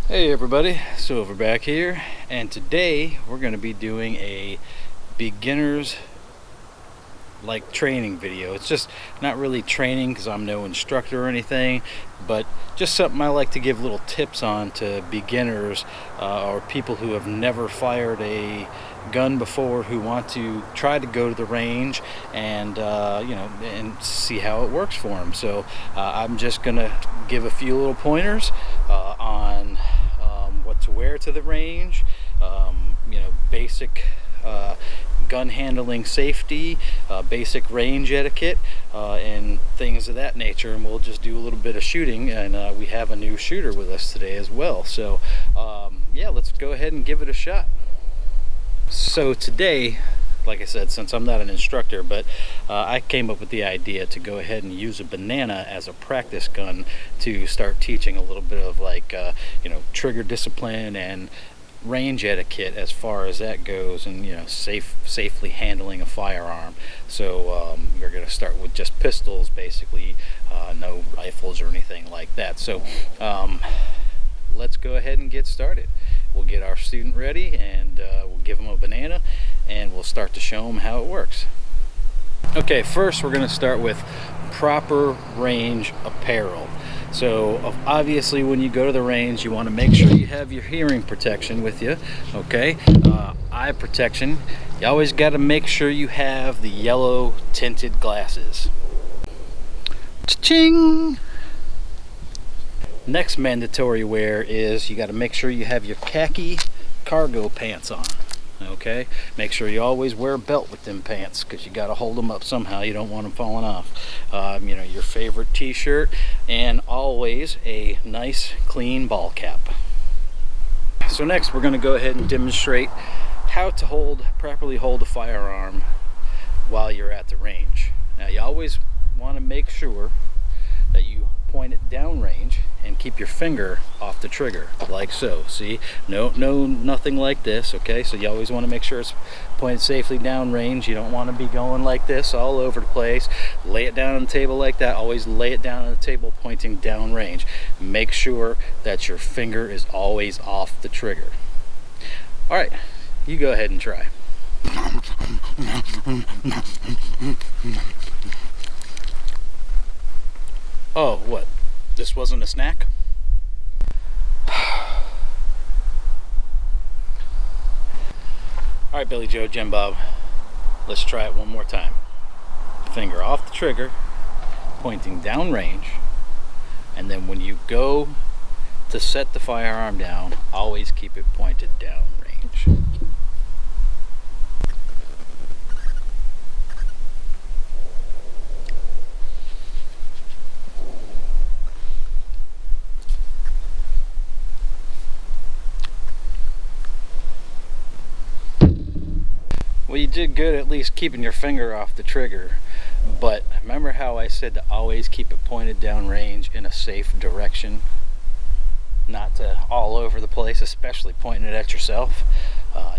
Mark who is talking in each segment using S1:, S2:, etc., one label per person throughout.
S1: Hey everybody, Silverback here, and today we're going to be doing a beginners like training video. It's just not really training because I'm no instructor or anything, but just something I like to give little tips on to beginners or people who have never fired a gun before, who want to try to go to the range and and see how it works for them. So I'm just gonna give a few little pointers on what to wear to the range, basic gun handling safety, basic range etiquette, and things of that nature. And we'll just do a little bit of shooting, and we have a new shooter with us today as well. So yeah, let's go ahead and give it a shot. So today, like I said, since I'm not an instructor, but I came up with the idea to go ahead and use a banana as a practice gun to start teaching a little bit of trigger discipline and range etiquette as far as that goes, and safely handling a firearm. So we're going to start with just pistols, basically, no rifles or anything like that. So let's go ahead and get started. We'll get our student ready, and we'll give him a banana, and we'll start to show him how it works. Okay, first we're going to start with proper range apparel. So obviously when you go to the range, you want to make sure you have your hearing protection with you, okay? Eye protection. You always got to make sure you have the yellow tinted glasses. Cha-ching! Next mandatory wear is you got to make sure you have your khaki cargo pants on. Okay, make sure you always wear a belt with them pants, because you got to hold them up somehow. You don't want them falling off. Your favorite t-shirt, and always a nice clean ball cap. So next we're going to go ahead and demonstrate how to properly hold a firearm while you're at the range. Now you always want to make sure that you point it downrange and keep your finger off the trigger, like so. See, nothing like this. Okay, so you always want to make sure it's pointed safely downrange. You don't want to be going like this all over the place. Lay it down on the table like that. Always lay it down on the table pointing downrange. Make sure that your finger is always off the trigger. All right, you go ahead and try. Oh, what? This wasn't a snack? Alright, Billy Joe, Jim Bob, let's try it one more time. Finger off the trigger, pointing downrange, and then when you go to set the firearm down, always keep it pointed downrange. Well, you did good at least keeping your finger off the trigger, but remember how I said to always keep it pointed downrange in a safe direction? Not to all over the place, especially pointing it at yourself.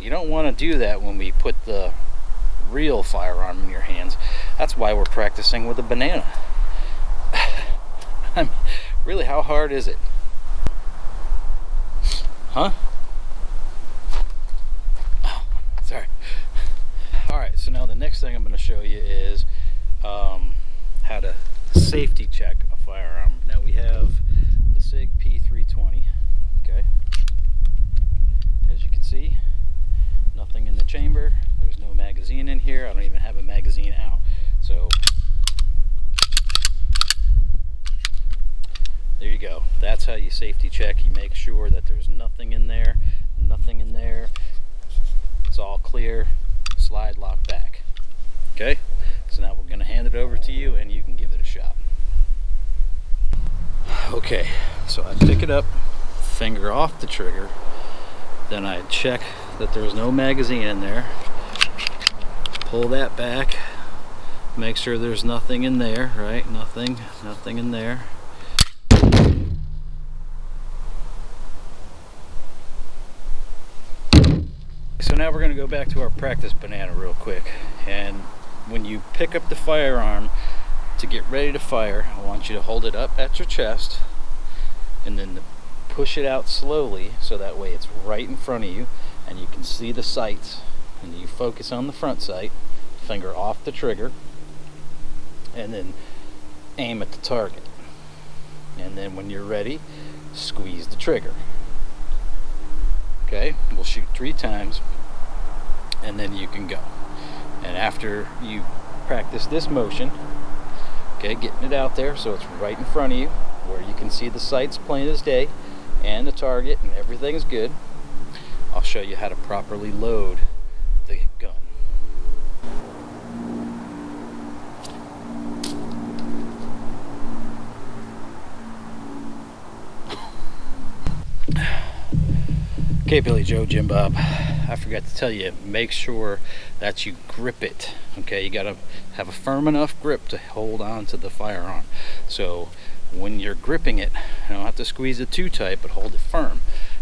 S1: You don't want to do that when we put the real firearm in your hands. That's why we're practicing with a banana. I mean, really, how hard is it? Huh? Oh, sorry. Alright, so now the next thing I'm going to show you is how to safety check a firearm. Now we have the SIG P320. Okay. As you can see, nothing in the chamber. There's no magazine in here. I don't even have a magazine out. So there you go. That's how you safety check. You make sure that there's nothing in there. Nothing in there. It's all clear. Slide, lock back. Okay? So now we're going to hand it over to you and you can give it a shot. Okay, so I pick it up, finger off the trigger, then I check that there's no magazine in there, pull that back, make sure there's nothing in there, right? Nothing in there. So now we're going to go back to our practice banana real quick, and when you pick up the firearm to get ready to fire, I want you to hold it up at your chest and then push it out slowly so that way it's right in front of you and you can see the sights, and you focus on the front sight, finger off the trigger, and then aim at the target, and then when you're ready, squeeze the trigger. Okay, we'll shoot 3 times and then you can go. And after you practice this motion, okay, getting it out there so it's right in front of you where you can see the sights plain as day and the target and everything is good, I'll show you how to properly load the gun. Okay, Billy Joe, Jim Bob, I forgot to tell you, make sure that you grip it. Okay, you gotta have a firm enough grip to hold on to the firearm. So when you're gripping it, you don't have to squeeze it too tight, but hold it firm,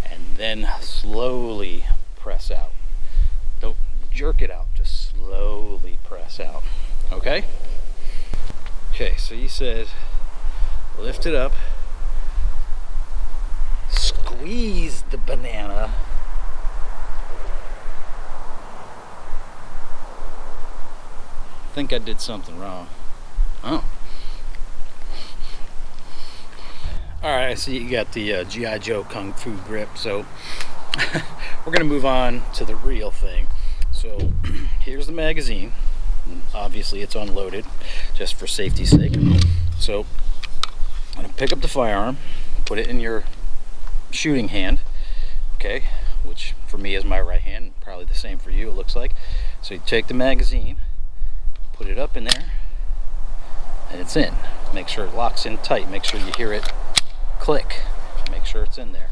S1: and then slowly press out. Don't jerk it out, just slowly press out. Okay? Okay, so you said lift it up, squeeze the banana, I think I did something wrong. Oh. Alright, I see you got the G.I. Joe Kung Fu grip, so we're going to move on to the real thing. So here's the magazine. Obviously it's unloaded, just for safety's sake. So I'm going to pick up the firearm, put it in your shooting hand, okay, which for me is my right hand, probably the same for you, it looks like. So you take the magazine, put it up in there, and it's in. Make sure it locks in tight. Make sure you hear it click. Make sure it's in there.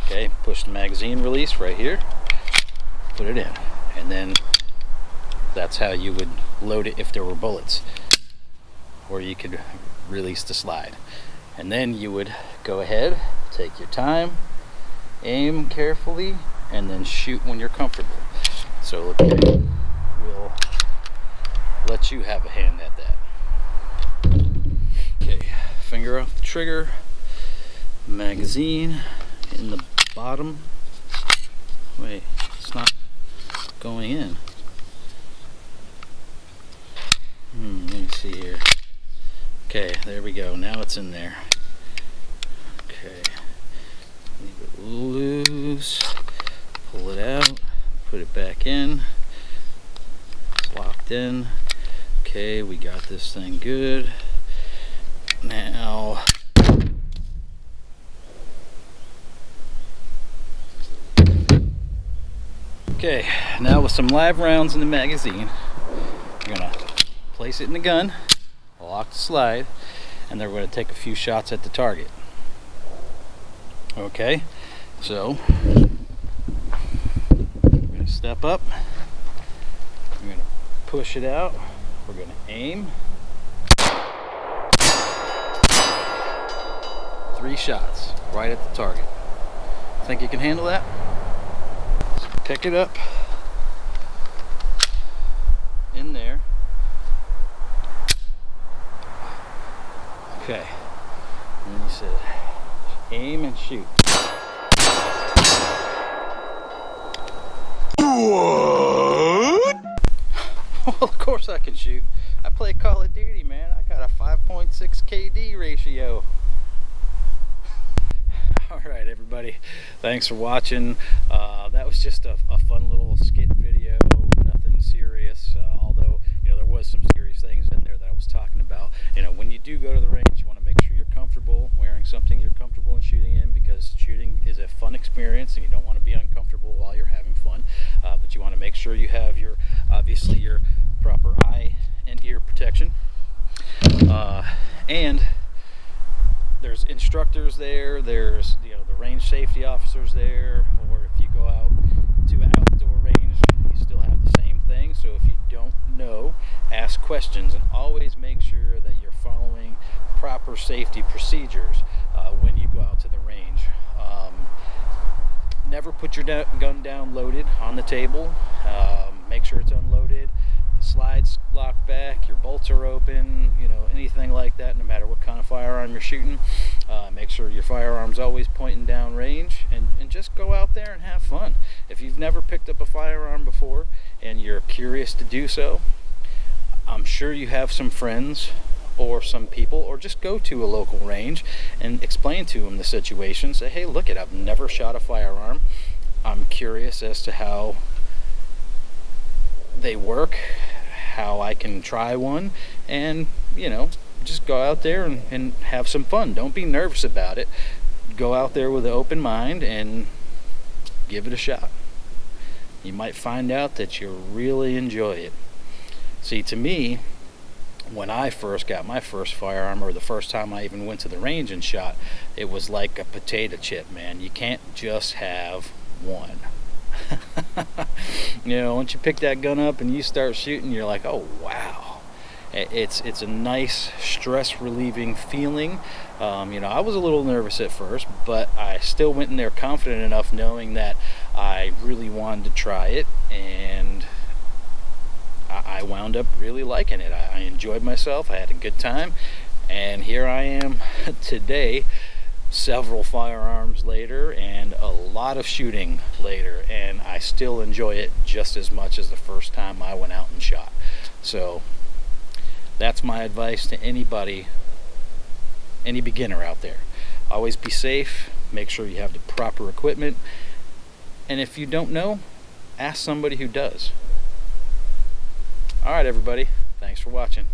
S1: Okay, push the magazine release right here, put it in, and then that's how you would load it if there were bullets, or you could release the slide. And then you would go ahead, take your time, aim carefully, and then shoot when you're comfortable. So okay, we'll let you have a hand at that. Okay, finger off the trigger, magazine in the bottom. Wait, it's not going in. Let me see here. Okay, there we go. Now it's in there. Okay, leave it loose, pull it out, put it back in. It's locked in. Okay, we got this thing good. Now okay, now with some live rounds in the magazine, you're gonna place it in the gun, lock the slide, and then we're going to take a few shots at the target. Okay, so we're going to step up, we're going to push it out, we're going to aim. 3 shots right at the target. Think you can handle that? So pick it up in there. Okay, and then you said aim and shoot. Well, of course I can shoot. I play Call of Duty, man. I got a 5.6 KD ratio. Alright everybody, thanks for watching. That was just a fun little skit video, nothing serious, although there was some serious things in there that I was talking about. When you do go to the range, you want to make sure you're comfortable wearing something you're comfortable in shooting in, because shooting is a fun experience and you don't want to be uncomfortable while you're having fun. But you want to make sure you have obviously your proper eye and ear protection. And there's instructors there, there's the range safety officers there, or if you go out to an outdoor range, you still have the same thing. So if you don't know, ask questions, and always make sure that you're following proper safety procedures when you go out to the range. Never put your gun down loaded on the table. Make sure it's unloaded, slides locked back, your bolts are open, anything like that, no matter what kind of firearm you're shooting. Make sure your firearm's always pointing down range, and just go out there and have fun. If you've never picked up a firearm before and you're curious to do so, I'm sure you have some friends or some people, or just go to a local range and explain to them the situation. Say, hey, look, I've never shot a firearm. I'm curious as to how they work, how I can try one, and just go out there and have some fun. Don't be nervous about it. Go out there with an open mind and give it a shot. You might find out that you'll really enjoy it. See, to me, when I first got my first firearm, or the first time I even went to the range and shot, it was like a potato chip, man. You can't just have one. Once you pick that gun up and you start shooting, you're like, oh wow. It's a nice stress relieving feeling. I was a little nervous at first, but I still went in there confident enough, knowing that I really wanted to try it, and I wound up really liking it. I enjoyed myself. I had a good time, and here I am today, several firearms later and a lot of shooting later, and I still enjoy it just as much as the first time I went out and shot. So that's my advice to anybody, any beginner out there. Always be safe, make sure you have the proper equipment, and if you don't know, ask somebody who does. Alright everybody, thanks for watching.